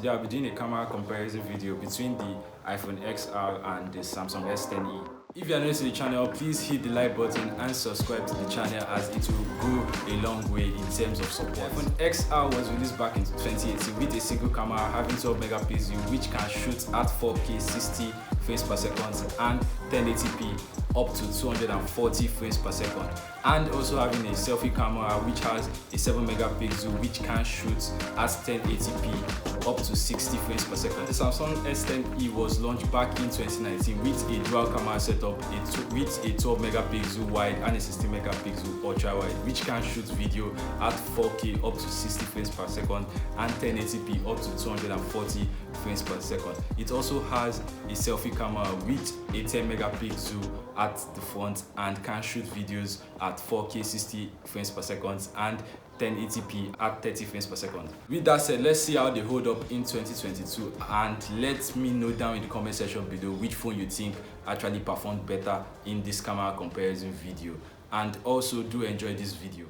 today I'll be doing a camera comparison video between the iPhone XR and the Samsung S10e. If you are new to the channel, please hit the like button and subscribe to the channel as it will go a long way in terms of support. The iPhone XR was released back in 2018 with a single camera having 12 megapixels which can shoot at 4K 60 frames per second and 1080p up to 240 frames per second, and also having a selfie camera which has a 7 megapixel which can shoot at 1080p up to 60 frames per second. The Samsung S10e was launched back in 2019 with a dual camera setup with a 12 megapixel wide and a 16 megapixel ultra wide which can shoot video at 4K up to 60 frames per second and 1080p up to 240 frames per second. It also has a selfie camera with a 10 megapixel at the front and can shoot videos at 4K 60 frames per second and 1080p at 30 frames per second. With that said, let's see how they hold up in 2022, and let me know down in the comment section below which phone you think actually performed better in this camera comparison video, and also do enjoy this video.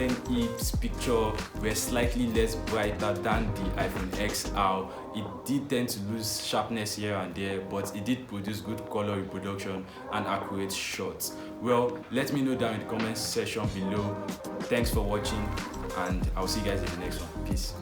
S10e's picture were slightly less brighter than the iPhone XR. It did tend to lose sharpness here and there, but it did produce good color reproduction and accurate shots. Well, let me know down in the comment section below. Thanks for watching, and I'll see you guys in the next one. Peace.